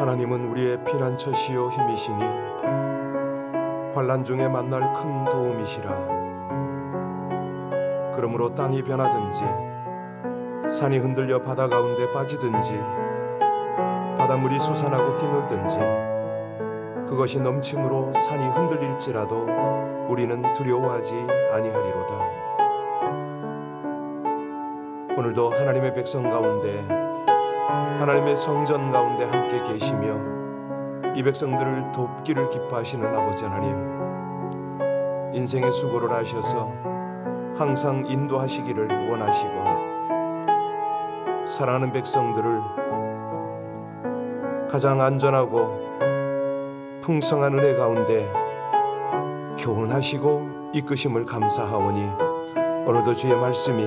하나님은 우리의 피난처시요 힘이시니 환난 중에 만날 큰 도움이시라. 그러므로 땅이 변하든지 산이 흔들려 바다 가운데 빠지든지 바닷물이 솟아나고 뛰놀든지 그것이 넘침으로 산이 흔들릴지라도 우리는 두려워하지 아니하리로다. 오늘도 하나님의 백성 가운데 하나님의 성전 가운데 함께 계시며 이 백성들을 돕기를 기뻐하시는 아버지 하나님, 인생의 수고를 하셔서 항상 인도하시기를 원하시고 사랑하는 백성들을 가장 안전하고 풍성한 은혜 가운데 교훈하시고 이끄심을 감사하오니 오늘도 주의 말씀이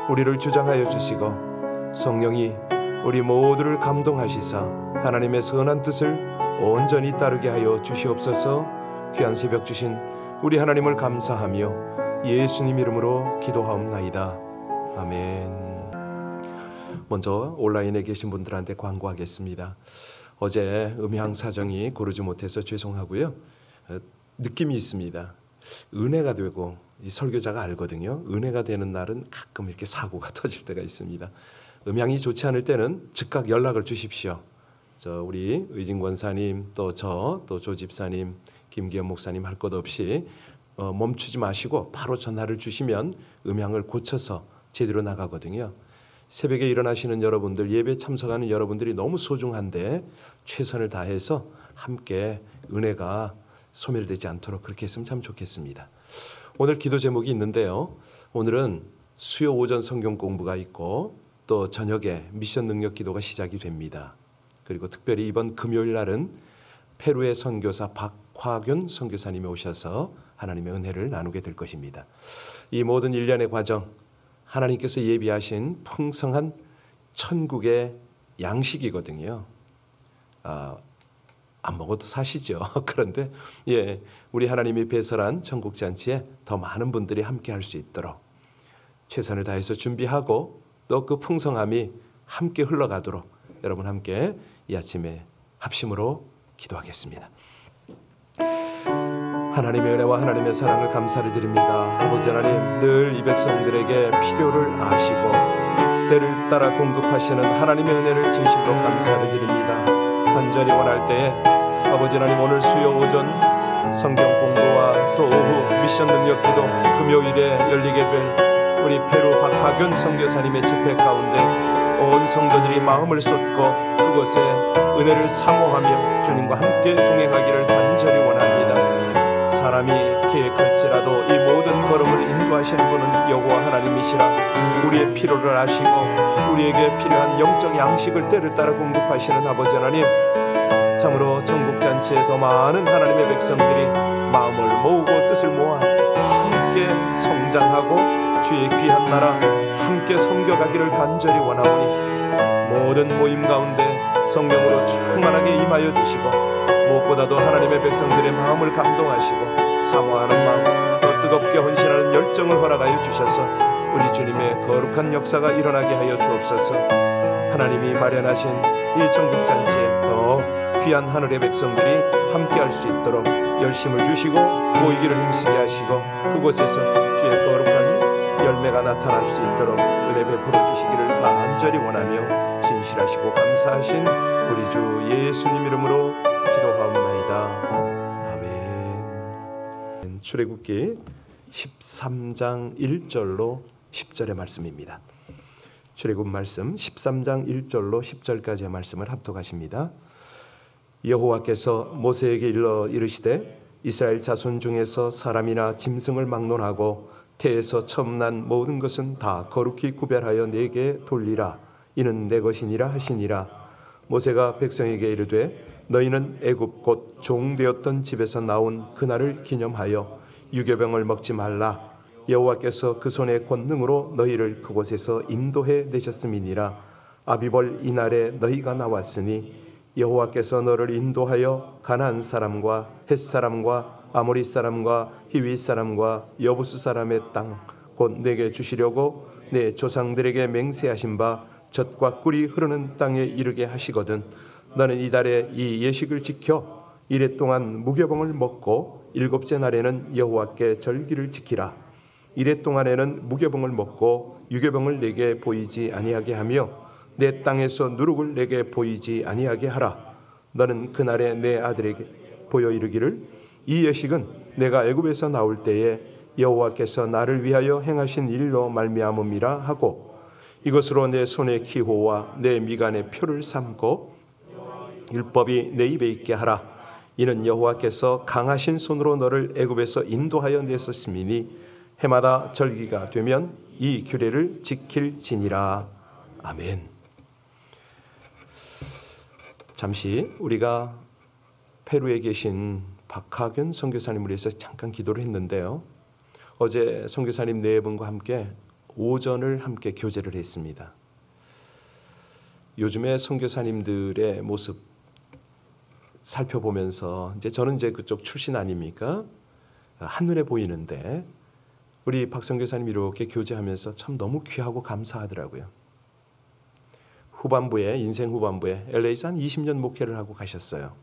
우리를 주장하여 주시고 성령이 우리 모두를 감동하시사 하나님의 선한 뜻을 온전히 따르게 하여 주시옵소서. 귀한 새벽 주신 우리 하나님을 감사하며 예수님 이름으로 기도하옵나이다. 아멘. 먼저 온라인에 계신 분들한테 광고하겠습니다. 어제 음향 사정이 고르지 못해서 죄송하고요. 느낌이 있습니다. 은혜가 되고 이 설교자가 알거든요. 은혜가 되는 날은 가끔 이렇게 사고가 터질 때가 있습니다. 음향이 좋지 않을 때는 즉각 연락을 주십시오. 우리 의진 권사님, 또 조 집사님, 김기현 목사님 할 것 없이 멈추지 마시고 바로 전화를 주시면 음향을 고쳐서 제대로 나가거든요. 새벽에 일어나시는 여러분들, 예배 참석하는 여러분들이 너무 소중한데 최선을 다해서 함께 은혜가 소멸되지 않도록 그렇게 했으면 참 좋겠습니다. 오늘 기도 제목이 있는데요. 오늘은 수요 오전 성경 공부가 있고 또 저녁에 미션 능력 기도가 시작이 됩니다. 그리고 특별히 이번 금요일 날은 페루의 선교사 박화균 선교사님이 오셔서 하나님의 은혜를 나누게 될 것입니다. 이 모든 일련의 과정, 하나님께서 예비하신 풍성한 천국의 양식이거든요. 안 먹어도 사시죠. 그런데 우리 하나님이 배설한 천국 잔치에 더 많은 분들이 함께 할 수 있도록 최선을 다해서 준비하고 또 그 풍성함이 함께 흘러가도록 여러분 함께 이 아침에 합심으로 기도하겠습니다. 하나님의 은혜와 하나님의 사랑을 감사를 드립니다. 아버지 하나님, 늘 이 백성들에게 필요를 아시고 때를 따라 공급하시는 하나님의 은혜를 진실로 감사를 드립니다. 간절히 원할 때에 아버지 하나님, 오늘 수요 오전 성경 공부와 또 오후 미션 능력 기도, 금요일에 열리게 될 우리 페루 박화균 선교사님의 집회 가운데 온 성도들이 마음을 쏟고 그곳에 은혜를 사모하며 주님과 함께 동행하기를 간절히 원합니다. 사람이 계획할지라도 이 모든 걸음을 인도하시는 분은 여호와 하나님이시라. 우리의 필요를 아시고 우리에게 필요한 영적 양식을 때를 따라 공급하시는 아버지 하나님, 참으로 천국잔치에 더 많은 하나님의 백성들이 마음을 모으고 뜻을 모아 함께 성장하고 주의 귀한 나라 함께 섬겨가기를 간절히 원하오니 모든 모임 가운데 성령으로 충만하게 임하여 주시고 무엇보다도 하나님의 백성들의 마음을 감동하시고 사모하는 마음, 더 뜨겁게 헌신하는 열정을 허락하여 주셔서 우리 주님의 거룩한 역사가 일어나게 하여 주옵소서. 하나님이 마련하신 이 천국잔치에 더 귀한 하늘의 백성들이 함께할 수 있도록 열심을 주시고 모이기를 힘쓰게 하시고 그곳에서 주의 거룩한 열매가 나타날 수 있도록 은혜 베풀어 주시기를 간절히 원하며 신실하시고 감사하신 우리 주 예수님 이름으로 기도하옵나이다. 아멘. 출애굽기 13장 1절로 10절의 말씀입니다. 출애굽 말씀 13장 1절로 10절까지의 말씀을 합독하십니다. 여호와께서 모세에게 일러 이르시되 이스라엘 자손 중에서 사람이나 짐승을 막론하고 태에서 처음 난 모든 것은 다 거룩히 구별하여 내게 돌리라. 이는 내 것이니라 하시니라. 모세가 백성에게 이르되 너희는 애굽 곧 종되었던 집에서 나온 그날을 기념하여 유교병을 먹지 말라. 여호와께서 그 손의 권능으로 너희를 그곳에서 인도해 내셨음이니라. 아비벌 이날에 너희가 나왔으니 여호와께서 너를 인도하여 가나안 사람과 헷 사람과 아모리 사람과 히위 사람과 여부스 사람의 땅 곧 내게 주시려고 내 조상들에게 맹세하신 바 젖과 꿀이 흐르는 땅에 이르게 하시거든 너는 이달에 이 예식을 지켜 이래 동안 무교병을 먹고 일곱째 날에는 여호와께 절기를 지키라. 이래 동안에는 무교병을 먹고 유교병을 내게 보이지 아니하게 하며 내 땅에서 누룩을 내게 보이지 아니하게 하라. 너는 그날에 내 아들에게 보여 이르기를 이 예식은 내가 애굽에서 나올 때에 여호와께서 나를 위하여 행하신 일로 말미암음이라 하고 이것으로 내 손의 기호와 내 미간의 표를 삼고 율법이 내 입에 있게 하라. 이는 여호와께서 강하신 손으로 너를 애굽에서 인도하여 내셨음이니 해마다 절기가 되면 이 규례를 지킬지니라. 아멘. 잠시 우리가 페루에 계신 박하균 선교사님을 위해서 잠깐 기도를 했는데요. 어제 선교사님 네 분과 함께 오전을 함께 교제를 했습니다. 요즘에 선교사님들의 모습 살펴보면서 저는 그쪽 출신 아닙니까? 한눈에 보이는데 우리 박 선교사님 이렇게 교제하면서 참 너무 귀하고 감사하더라고요. 인생 후반부에 LA에서 한 20년 목회를 하고 가셨어요.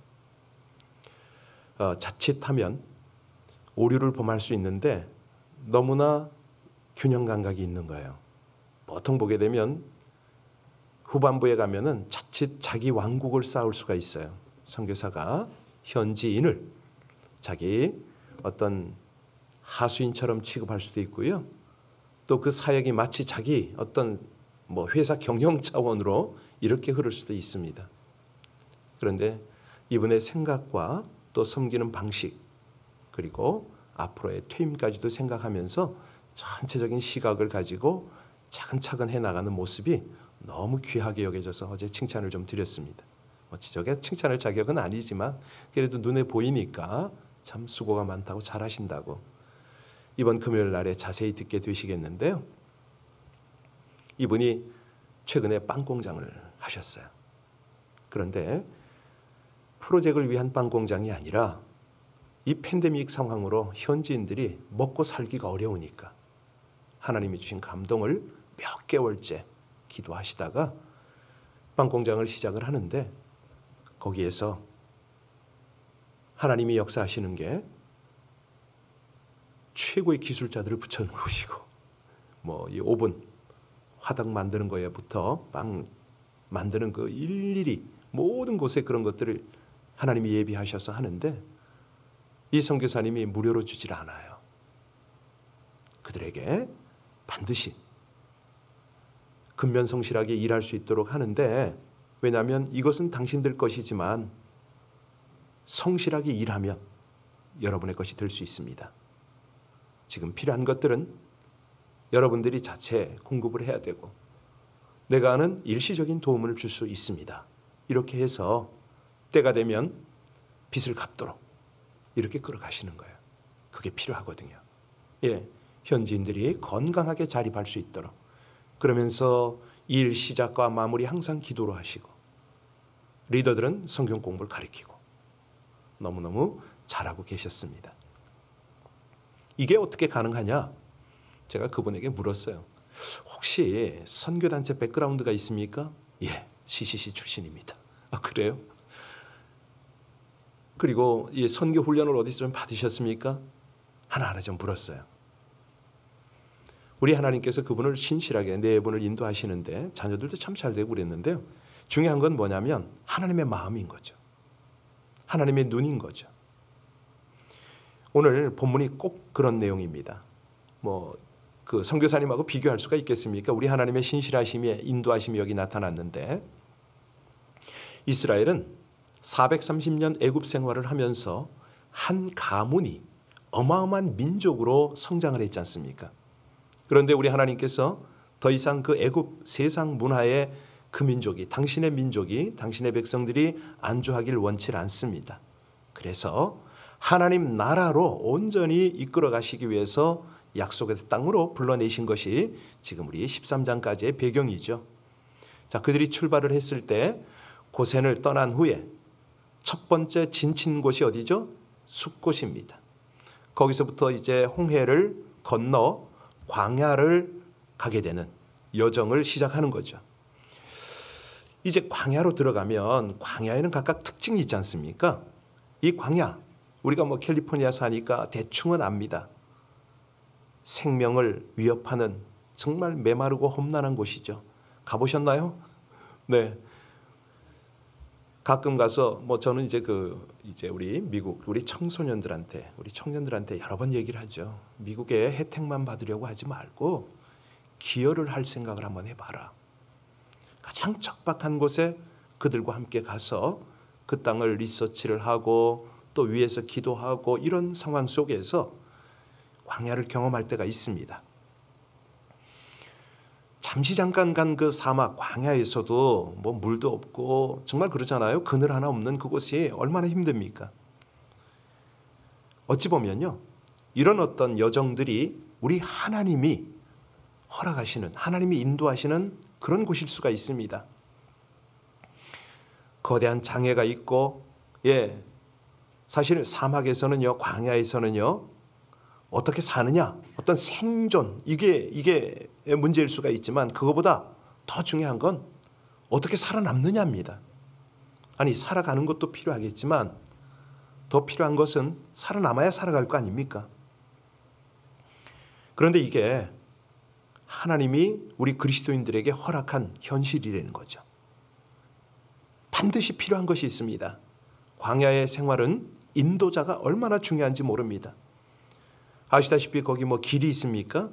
자칫하면 오류를 범할 수 있는데 너무나 균형 감각이 있는 거예요. 보통 보게 되면 후반부에 가면은 자칫 자기 왕국을 쌓을 수가 있어요. 선교사가 현지인을 자기 어떤 하수인처럼 취급할 수도 있고요. 또 그 사역이 마치 자기 어떤 회사 경영 차원으로 이렇게 흐를 수도 있습니다. 그런데 이분의 생각과 또 섬기는 방식 그리고 앞으로의 퇴임까지도 생각하면서 전체적인 시각을 가지고 차근차근 해나가는 모습이 너무 귀하게 여겨져서 어제 칭찬을 좀 드렸습니다. 저게 칭찬할 자격은 아니지만 그래도 눈에 보이니까 참 수고가 많다고 잘하신다고 이번 금요일 날에 자세히 듣게 되시겠는데요. 이분이 최근에 빵 공장을 하셨어요. 그런데 프로젝트를 위한 빵 공장이 아니라 이 팬데믹 상황으로 현지인들이 먹고 살기가 어려우니까 하나님이 주신 감동을 몇 개월째 기도하시다가 빵 공장을 시작을 하는데 거기에서 하나님이 역사하시는 게 최고의 기술자들을 붙여놓으시고 이 오븐 화덕 만드는 거에부터 빵 만드는 그 일일이 모든 곳에 그런 것들을 하나님이 예비하셔서 하는데 이 선교사님이 무료로 주질 않아요. 그들에게 반드시 근면성실하게 일할 수 있도록 하는데 왜냐하면 이것은 당신들 것이지만 성실하게 일하면 여러분의 것이 될 수 있습니다. 지금 필요한 것들은 여러분들이 자체 공급을 해야 되고 내가 하는 일시적인 도움을 줄 수 있습니다. 이렇게 해서 때가 되면 빚을 갚도록 이렇게 끌어가시는 거예요. 그게 필요하거든요. 현지인들이 건강하게 자립할 수 있도록 그러면서 일 시작과 마무리 항상 기도로 하시고 리더들은 성경 공부를 가르치고 너무너무 잘하고 계셨습니다. 이게 어떻게 가능하냐? 제가 그분에게 물었어요. 혹시 선교단체 백그라운드가 있습니까? CCC 출신입니다. 그래요? 그리고 이 선교 훈련을 어디서 좀 받으셨습니까? 하나하나 좀 물었어요. 우리 하나님께서 그분을 신실하게 네 분을 인도하시는데 자녀들도 참 잘 되고 그랬는데요. 중요한 건 뭐냐면 하나님의 마음인 거죠. 하나님의 눈인 거죠. 오늘 본문이 꼭 그런 내용입니다. 그 선교사님하고 비교할 수가 있겠습니까? 우리 하나님의 신실하심에 인도하심이 여기 나타났는데 이스라엘은 430년 애굽 생활을 하면서 한 가문이 어마어마한 민족으로 성장을 했지 않습니까? 그런데 우리 하나님께서 더 이상 그 애굽 세상 문화에 그 민족이 당신의 백성들이 안주하길 원치 않습니다. 그래서 하나님 나라로 온전히 이끌어 가시기 위해서 약속의 땅으로 불러내신 것이 지금 우리 13장까지의 배경이죠. 자, 그들이 출발을 했을 때 고센을 떠난 후에 첫 번째 진친 곳이 어디죠? 숫곳입니다. 거기서부터 이제 홍해를 건너 광야를 가게 되는 여정을 시작하는 거죠. 이제 광야로 들어가면 광야에는 각각 특징이 있지 않습니까? 이 광야, 우리가 뭐 캘리포니아 사니까 대충은 압니다. 생명을 위협하는 정말 메마르고 험난한 곳이죠. 가보셨나요? 네. 가끔 가서 뭐 저는 이제 우리 미국 우리 청소년들한테 우리 청년들한테 여러 번 얘기를 하죠. 미국의 혜택만 받으려고 하지 말고 기여를 할 생각을 한번 해봐라. 가장 척박한 곳에 그들과 함께 가서 그 땅을 리서치를 하고 또 위에서 기도하고 이런 상황 속에서 광야를 경험할 때가 있습니다. 잠시 잠깐 간 그 사막 광야에서도 뭐 물도 없고 정말 그러잖아요. 그늘 하나 없는 그곳이 얼마나 힘듭니까? 어찌 보면요, 이런 어떤 여정들이 우리 하나님이 허락하시는, 하나님이 인도하시는 그런 곳일 수가 있습니다. 거대한 장애가 있고, 사실 사막에서는요, 광야에서는요, 어떻게 사느냐, 어떤 생존, 이게 문제일 수가 있지만 그거보다 더 중요한 건 어떻게 살아남느냐입니다. 아니, 살아가는 것도 필요하겠지만 더 필요한 것은 살아남아야 살아갈 거 아닙니까? 그런데 이게 하나님이 우리 그리스도인들에게 허락한 현실이라는 거죠. 반드시 필요한 것이 있습니다. 광야의 생활은 인도자가 얼마나 중요한지 모릅니다. 아시다시피 거기 뭐 길이 있습니까?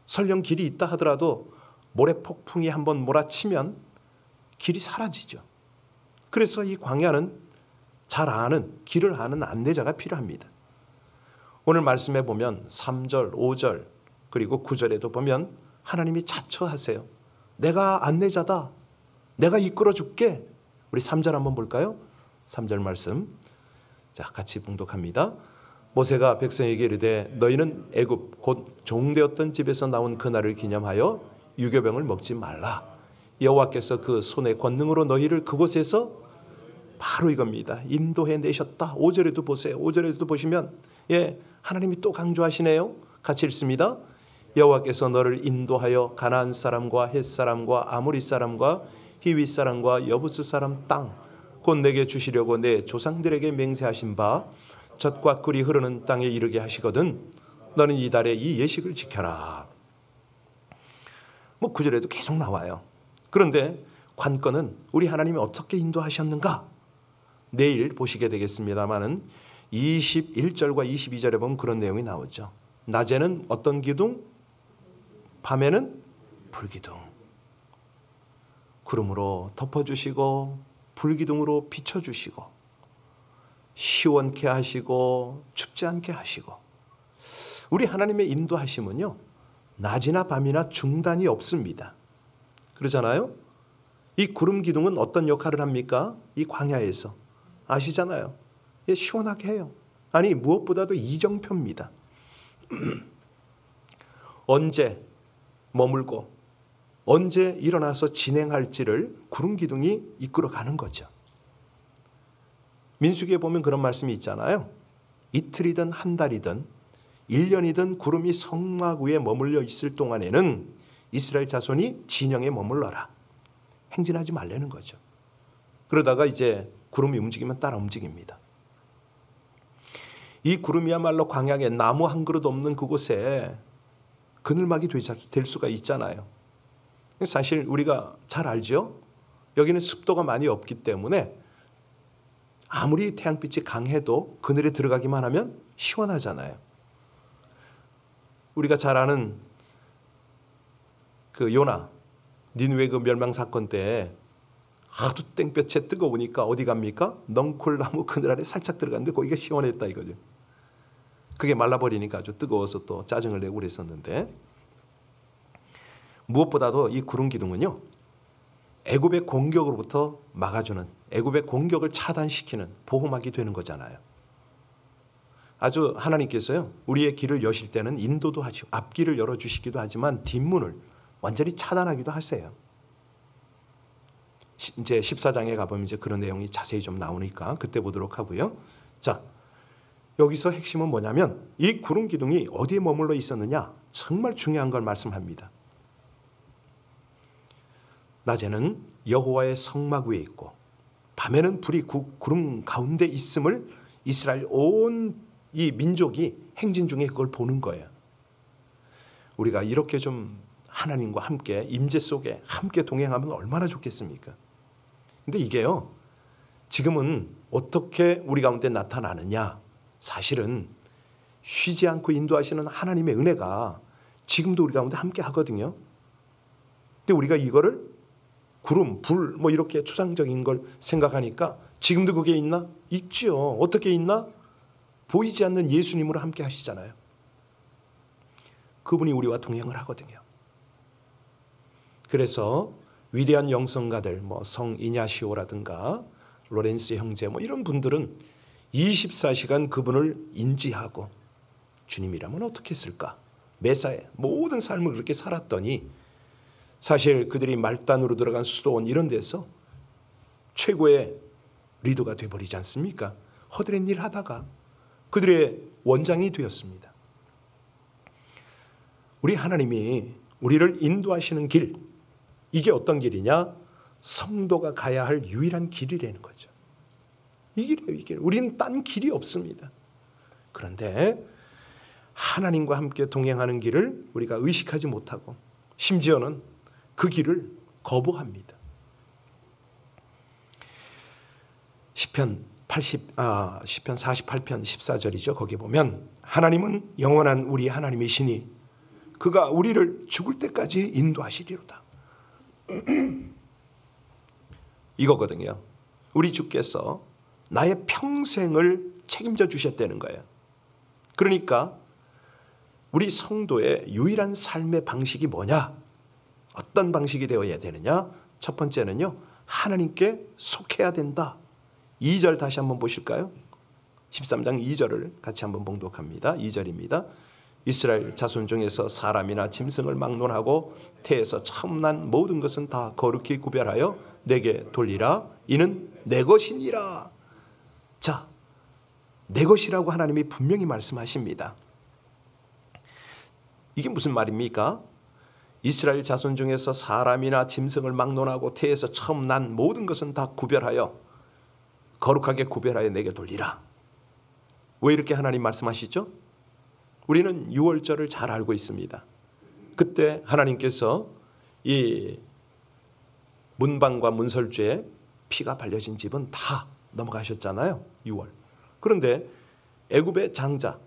설령 길이 있다 하더라도 모래 폭풍이 한번 몰아치면 길이 사라지죠. 그래서 이 광야는 잘 아는, 길을 아는 안내자가 필요합니다. 오늘 말씀에 보면 3절, 5절 그리고 9절에도 보면 하나님이 자처하세요. 내가 안내자다. 내가 이끌어 줄게. 우리 3절 한번 볼까요? 3절 말씀. 자, 같이 봉독합니다. 모세가 백성에게 이르되 너희는 애굽 곧 종되었던 집에서 나온 그날을 기념하여 유교병을 먹지 말라. 여호와께서 그 손의 권능으로 너희를 그곳에서 바로 이겁니다. 인도해 내셨다. 5절에도 보세요. 5절에도 보시면 하나님이 또 강조하시네요. 같이 읽습니다. 여호와께서 너를 인도하여 가나안 사람과 헷 사람과 아모리 사람과 히위 사람과 여부스 사람 땅 곧 내게 주시려고 내 조상들에게 맹세하신 바 젖과 꿀이 흐르는 땅에 이르게 하시거든 너는 이달에 이 예식을 지켜라. 뭐 9절에도 계속 나와요. 그런데 관건은 우리 하나님이 어떻게 인도하셨는가? 내일 보시게 되겠습니다마는 21절과 22절에 보면 그런 내용이 나오죠. 낮에는 어떤 기둥? 밤에는 불기둥. 구름으로 덮어주시고 불기둥으로 비춰주시고 시원케 하시고 춥지 않게 하시고. 우리 하나님의 인도하심은요, 낮이나 밤이나 중단이 없습니다. 그러잖아요. 이 구름 기둥은 어떤 역할을 합니까? 이 광야에서 아시잖아요. 시원하게 해요. 아니, 무엇보다도 이정표입니다. 언제 머물고 언제 일어나서 진행할지를 구름 기둥이 이끌어가는 거죠. 민수기에 보면 그런 말씀이 있잖아요. 이틀이든 한 달이든 1년이든 구름이 성막 위에 머물러 있을 동안에는 이스라엘 자손이 진영에 머물러라. 행진하지 말라는 거죠. 그러다가 이제 구름이 움직이면 따라 움직입니다. 이 구름이야말로 광야에 나무 한 그릇 없는 그곳에 그늘막이 될 수가 있잖아요. 사실 우리가 잘 알죠. 여기는 습도가 많이 없기 때문에 아무리 태양빛이 강해도 그늘에 들어가기만 하면 시원하잖아요. 우리가 잘 아는 그 요나 니느웨 그 멸망 사건 때 하도 땡볕에 뜨거우니까 어디 갑니까? 넝쿨나무 그늘 아래 살짝 들어갔는데 거기가 시원했다 이거죠. 그게 말라버리니까 아주 뜨거워서 또 짜증을 내고 그랬었는데, 무엇보다도 이 구름 기둥은요, 애굽의 공격으로부터 막아주는, 애굽의 공격을 차단시키는 보호막이 되는 거잖아요. 아주 하나님께서요, 우리의 길을 여실 때는 인도도 하시고 앞길을 열어주시기도 하지만 뒷문을 완전히 차단하기도 하세요. 이제 14장에 가보면 이제 그런 내용이 자세히 좀 나오니까 그때 보도록 하고요. 자, 여기서 핵심은 뭐냐면 이 구름 기둥이 어디에 머물러 있었느냐, 정말 중요한 걸 말씀합니다. 낮에는 여호와의 성막 위에 있고 밤에는 불이 구름 가운데 있음을 이스라엘 온 이 민족이 행진 중에 그걸 보는 거예요. 우리가 이렇게 좀 하나님과 함께 임재 속에 함께 동행하면 얼마나 좋겠습니까? 근데 이게요, 지금은 어떻게 우리 가운데 나타나느냐? 사실은 쉬지 않고 인도하시는 하나님의 은혜가 지금도 우리 가운데 함께 하거든요. 근데 우리가 이거를 구름, 불 뭐 이렇게 추상적인 걸 생각하니까 지금도 그게 있나? 있지요. 어떻게 있나? 보이지 않는 예수님으로 함께 하시잖아요. 그분이 우리와 동행을 하거든요. 그래서 위대한 영성가들, 뭐 성 이냐시오라든가 로렌스 형제 뭐 이런 분들은 24시간 그분을 인지하고 주님이라면 어떻게 했을까? 매사에 모든 삶을 그렇게 살았더니 사실 그들이 말단으로 들어간 수도원 이런 데서 최고의 리더가 돼버리지 않습니까? 허드렛 일 하다가 그들의 원장이 되었습니다. 우리 하나님이 우리를 인도하시는 길, 이게 어떤 길이냐? 성도가 가야 할 유일한 길이라는 거죠. 이 길이에요, 이 길. 우리는 딴 길이 없습니다. 그런데 하나님과 함께 동행하는 길을 우리가 의식하지 못하고 심지어는 그 길을 거부합니다. 시편 48편 14절이죠. 거기 보면 하나님은 영원한 우리 하나님이시니 그가 우리를 죽을 때까지 인도하시리로다. 이거거든요. 우리 주께서 나의 평생을 책임져 주셨다는 거예요. 그러니까 우리 성도의 유일한 삶의 방식이 뭐냐? 어떤 방식이 되어야 되느냐? 첫 번째는요, 하나님께 속해야 된다. 2절 다시 한번 보실까요? 13장 2절을 같이 한번 봉독합니다. 2절입니다. 이스라엘 자손 중에서 사람이나 짐승을 막론하고 태에서 처음 난 모든 것은 다 거룩히 구별하여 내게 돌리라. 이는 내 것이니라. 자, 내 것이라고 하나님이 분명히 말씀하십니다. 이게 무슨 말입니까? 이스라엘 자손 중에서 사람이나 짐승을 막론하고 태에서 처음 난 모든 것은 다 구별하여 거룩하게 구별하여 내게 돌리라. 왜 이렇게 하나님 말씀하시죠? 우리는 유월절을 잘 알고 있습니다. 그때 하나님께서 이 문방과 문설주에 피가 발려진 집은 다 넘어가셨잖아요. 6월. 그런데 애굽의 장자,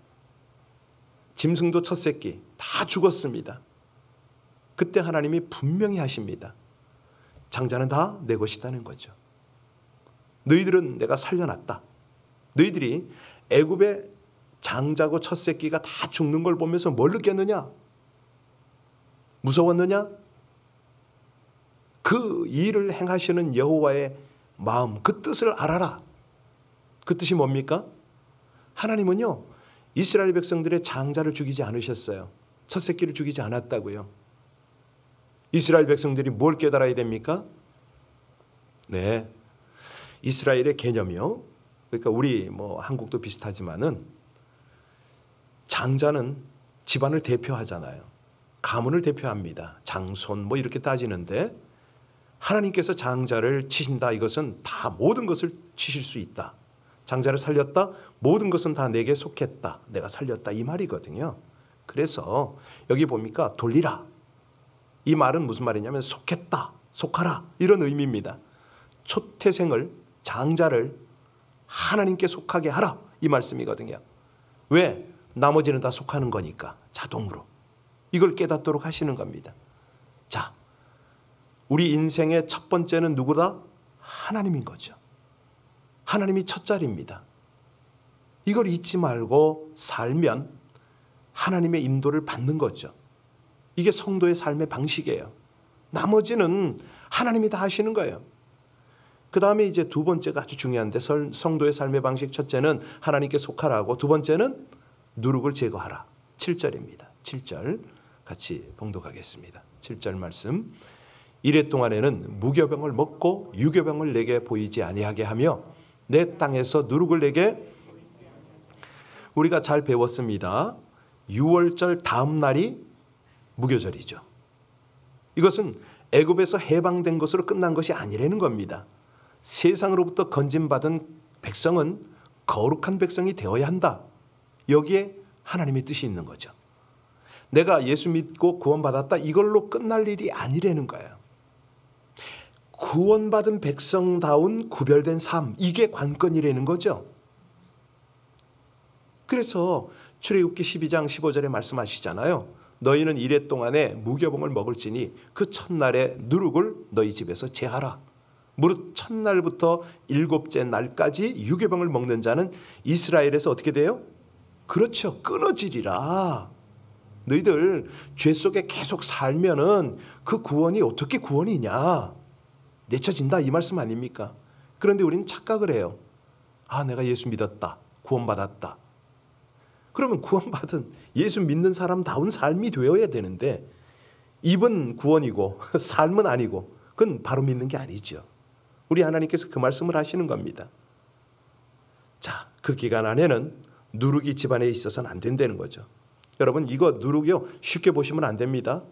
짐승도 첫 새끼 다 죽었습니다. 그때 하나님이 분명히 하십니다. 장자는 다 내 것이다는 거죠. 너희들은 내가 살려놨다. 너희들이 애굽의 장자고 첫 새끼가 다 죽는 걸 보면서 뭘 느꼈느냐? 무서웠느냐? 그 일을 행하시는 여호와의 마음, 그 뜻을 알아라. 그 뜻이 뭡니까? 하나님은요, 이스라엘 백성들의 장자를 죽이지 않으셨어요. 첫 새끼를 죽이지 않았다고요. 이스라엘 백성들이 뭘 깨달아야 됩니까? 네, 이스라엘의 개념이요. 그러니까 우리 뭐 한국도 비슷하지만은 장자는 집안을 대표하잖아요. 가문을 대표합니다. 장손 뭐 이렇게 따지는데 하나님께서 장자를 치신다. 이것은 다 모든 것을 치실 수 있다. 장자를 살렸다. 모든 것은 다 내게 속했다. 내가 살렸다. 이 말이거든요. 그래서 여기 보니까 돌리라. 이 말은 무슨 말이냐면 속했다. 속하라. 이런 의미입니다. 초태생을 장자를 하나님께 속하게 하라. 이 말씀이거든요. 왜? 나머지는 다 속하는 거니까 자동으로. 이걸 깨닫도록 하시는 겁니다. 자, 우리 인생의 첫 번째는 누구다? 하나님인 거죠. 하나님이 첫 자리입니다. 이걸 잊지 말고 살면 하나님의 인도를 받는 거죠. 이게 성도의 삶의 방식이에요. 나머지는 하나님이 다 하시는 거예요. 그 다음에 이제 두 번째가 아주 중요한데 성도의 삶의 방식 첫째는 하나님께 속하라고 두 번째는 누룩을 제거하라. 7절입니다. 7절 같이 봉독하겠습니다. 7절 말씀. 이래 동안에는 무교병을 먹고 유교병을 내게 보이지 아니하게 하며 내 땅에서 누룩을 내게 우리가 잘 배웠습니다. 6월절 다음 날이 무교절이죠. 이것은 애굽에서 해방된 것으로 끝난 것이 아니라는 겁니다. 세상으로부터 건진받은 백성은 거룩한 백성이 되어야 한다. 여기에 하나님의 뜻이 있는 거죠. 내가 예수 믿고 구원받았다 이걸로 끝날 일이 아니라는 거예요. 구원받은 백성다운 구별된 삶, 이게 관건이라는 거죠. 그래서 출애굽기 12장 15절에 말씀하시잖아요. 너희는 이레 동안에 무교봉을 먹을지니 그 첫날에 누룩을 너희 집에서 제하라. 무릇 첫날부터 일곱째 날까지 유교병을 먹는 자는 이스라엘에서 어떻게 돼요? 그렇죠. 끊어지리라. 너희들 죄 속에 계속 살면은 그 구원이 어떻게 구원이냐? 내쳐진다 이 말씀 아닙니까? 그런데 우리는 착각을 해요. 아, 내가 예수 믿었다. 구원받았다. 그러면 구원받은 예수 믿는 사람다운 삶이 되어야 되는데 입은 구원이고 삶은 아니고 그건 바로 믿는 게 아니죠. 우리 하나님께서 그 말씀을 하시는 겁니다. 자, 그 기간 안에는 누룩이 집안에 있어서는 안 된다는 거죠. 여러분 이거 누룩이요 쉽게 보시면 안 됩니다.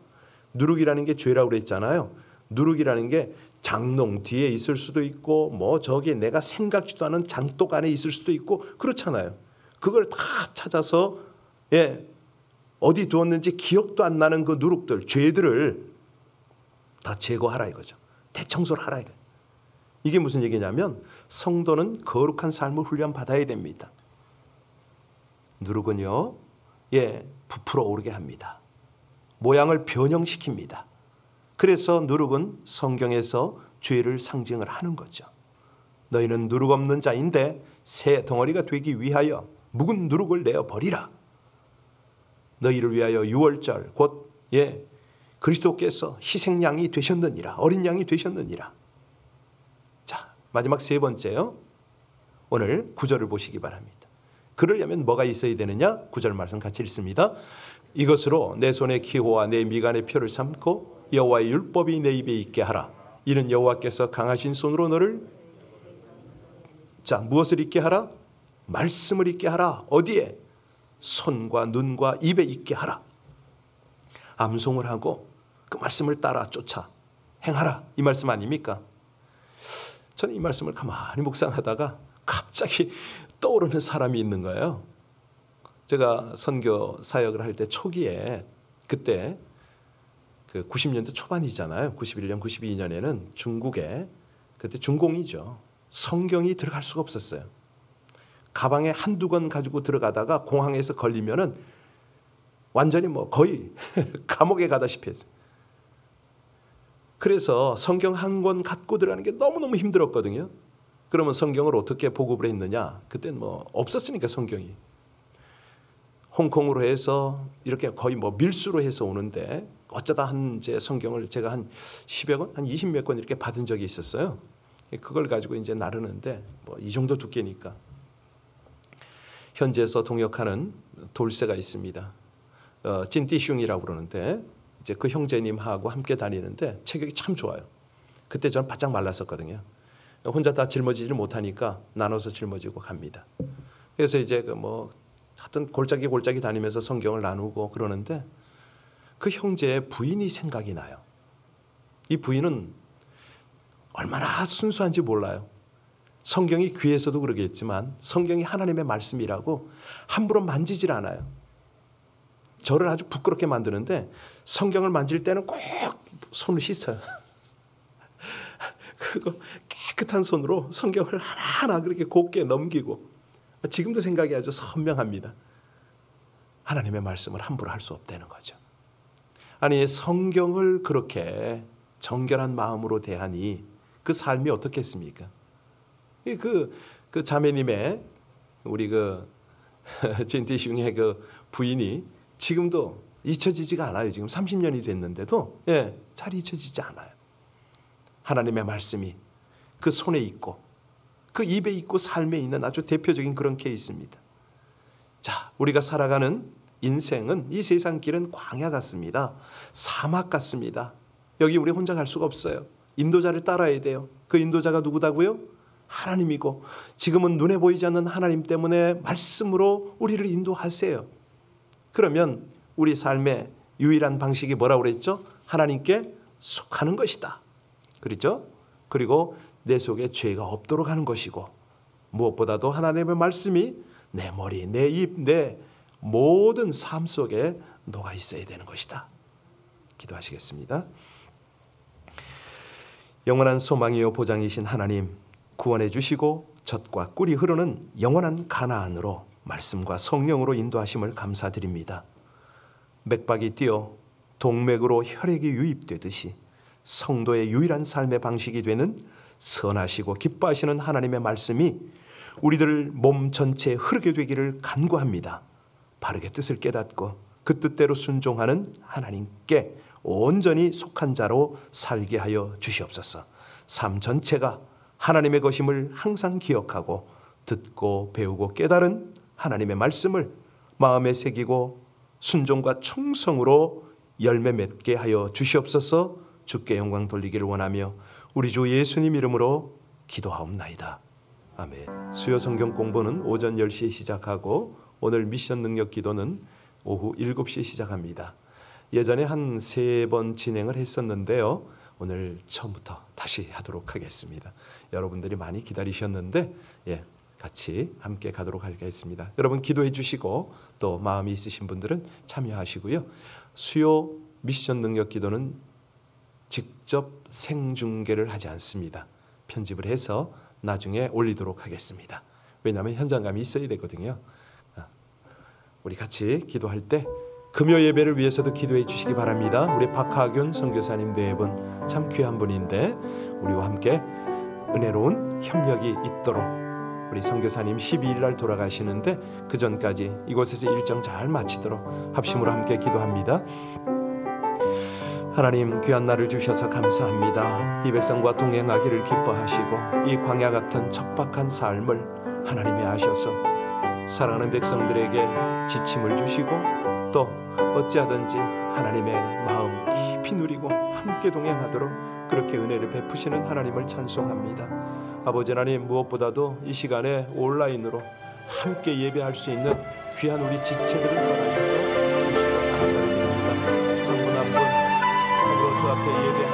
누룩이라는 게 죄라고 그랬잖아요. 누룩이라는 게 장롱 뒤에 있을 수도 있고 뭐 저기 내가 생각지도 않은 장독 안에 있을 수도 있고 그렇잖아요. 그걸 다 찾아서 어디 두었는지 기억도 안 나는 그 누룩들, 죄들을 다 제거하라 이거죠. 대청소를 하라 이거예요. 이게 무슨 얘기냐면 성도는 거룩한 삶을 훈련받아야 됩니다. 누룩은요, 부풀어 오르게 합니다. 모양을 변형시킵니다. 그래서 누룩은 성경에서 죄를 상징을 하는 거죠. 너희는 누룩 없는 자인데 새 덩어리가 되기 위하여 묵은 누룩을 내어 버리라. 너희를 위하여 유월절 곧 그리스도께서 희생양이 되셨느니라. 어린 양이 되셨느니라. 자, 마지막 세 번째요. 오늘 9절을 보시기 바랍니다. 그러려면 뭐가 있어야 되느냐? 9절 말씀 같이 읽습니다. 이것으로 내 손의 기호와 내 미간의 표를 삼고 여호와의 율법이 내 입에 있게 하라. 이는 여호와께서 강하신 손으로 너를 무엇을 있게 하라? 말씀을 있게 하라. 어디에? 손과 눈과 입에 있게 하라. 암송을 하고 그 말씀을 따라 쫓아 행하라. 이 말씀 아닙니까? 저는 이 말씀을 가만히 묵상하다가 갑자기 떠오르는 사람이 있는 거예요. 제가 선교 사역을 할 때 초기에 그때 그 90년대 초반이잖아요. 91년, 92년에는 중국에 그때 중공이죠. 성경이 들어갈 수가 없었어요. 가방에 한두 권 가지고 들어가다가 공항에서 걸리면은 완전히 뭐 거의 감옥에 가다시피 했어요. 그래서 성경 한 권 갖고 들어가는 게 너무너무 힘들었거든요. 그러면 성경을 어떻게 보급을 했느냐? 그때는 뭐 없었으니까 성경이. 홍콩으로 해서 이렇게 거의 뭐 밀수로 해서 오는데 어쩌다 한 제 성경을 제가 한 10여 권, 한 20몇 권 이렇게 받은 적이 있었어요. 그걸 가지고 이제 나르는데 뭐 이 정도 두께니까. 현지에서 동역하는 돌쇠가 있습니다. 찐띠슝이라고 그러는데 이제 그 형제님하고 함께 다니는데 체격이 참 좋아요. 그때 저는 바짝 말랐었거든요. 혼자 다 짊어지지를 못하니까 나눠서 짊어지고 갑니다. 그래서 이제 하여튼 골짜기 다니면서 성경을 나누고 그러는데 그 형제의 부인이 생각이 나요. 이 부인은 얼마나 순수한지 몰라요. 성경이 귀에서도 그러겠지만 성경이 하나님의 말씀이라고 함부로 만지질 않아요. 저를 아주 부끄럽게 만드는데 성경을 만질 때는 꼭 손을 씻어요. 그리고 깨끗한 손으로 성경을 하나하나 그렇게 곱게 넘기고 지금도 생각이 아주 선명합니다. 하나님의 말씀을 함부로 할 수 없다는 거죠. 아니 성경을 그렇게 정결한 마음으로 대하니 그 삶이 어떻겠습니까? 그 자매님의 우리 진티슝의 그 부인이 지금도 잊혀지지가 않아요. 지금 30년이 됐는데도 잘 잊혀지지 않아요. 하나님의 말씀이 그 손에 있고 그 입에 있고 삶에 있는 아주 대표적인 그런 케이스입니다. 자, 우리가 살아가는 인생은 이 세상 길은 광야 같습니다. 사막 같습니다. 여기 우리 혼자 갈 수가 없어요. 인도자를 따라야 돼요. 그 인도자가 누구다고요? 하나님이고 지금은 눈에 보이지 않는 하나님 때문에 말씀으로 우리를 인도하세요. 그러면 우리 삶의 유일한 방식이 뭐라고 그랬죠? 하나님께 속하는 것이다. 그렇죠? 그리고 내 속에 죄가 없도록 하는 것이고, 무엇보다도 하나님의 말씀이 내 머리, 내 입, 내 모든 삶 속에 녹아 있어야 되는 것이다. 기도하시겠습니다. 영원한 소망이요 보장이신 하나님, 구원해 주시고 젖과 꿀이 흐르는 영원한 가나안으로 말씀과 성령으로 인도하심을 감사드립니다. 맥박이 뛰어 동맥으로 혈액이 유입되듯이 성도의 유일한 삶의 방식이 되는 선하시고 기뻐하시는 하나님의 말씀이 우리들 몸 전체에 흐르게 되기를 간구합니다. 바르게 뜻을 깨닫고 그 뜻대로 순종하는 하나님께 온전히 속한 자로 살게 하여 주시옵소서. 삶 전체가 하나님의 것임을 항상 기억하고 듣고 배우고 깨달은 하나님의 말씀을 마음에 새기고 순종과 충성으로 열매 맺게 하여 주시옵소서. 주께 영광 돌리기를 원하며 우리 주 예수님 이름으로 기도하옵나이다. 아멘. 수요 성경 공부는 오전 10시에 시작하고 오늘 미션 능력 기도는 오후 7시에 시작합니다. 예전에 한 3번 진행을 했었는데요. 오늘 처음부터 다시 하도록 하겠습니다. 여러분들이 많이 기다리셨는데 같이 함께 가도록 하겠습니다. 여러분 기도해 주시고 또 마음이 있으신 분들은 참여하시고요. 수요 미션 능력 기도는 직접 생중계를 하지 않습니다. 편집을 해서 나중에 올리도록 하겠습니다. 왜냐하면 현장감이 있어야 되거든요. 우리 같이 기도할 때 금요 예배를 위해서도 기도해 주시기 바랍니다. 우리 박하균 선교사님 네 분 참 귀한 분인데 우리와 함께 은혜로운 협력이 있도록 우리 선교사님 12일 날 돌아가시는데 그 전까지 이곳에서 일정 잘 마치도록 합심으로 함께 기도합니다. 하나님 귀한 날을 주셔서 감사합니다. 이 백성과 동행하기를 기뻐하시고 이 광야 같은 척박한 삶을 하나님이 아셔서 사랑하는 백성들에게 지침을 주시고 또 어찌하든지 하나님의 마음 깊이 누리고 함께 동행하도록 그렇게 은혜를 베푸시는 하나님을 찬송합니다. 아버지 하나님, 무엇보다도 이 시간에 온라인으로 함께 예배할 수 있는 귀한 우리 지체들을 허락하셔서 주시고 감사드립니다. 한 분 한 분 주 앞에 예배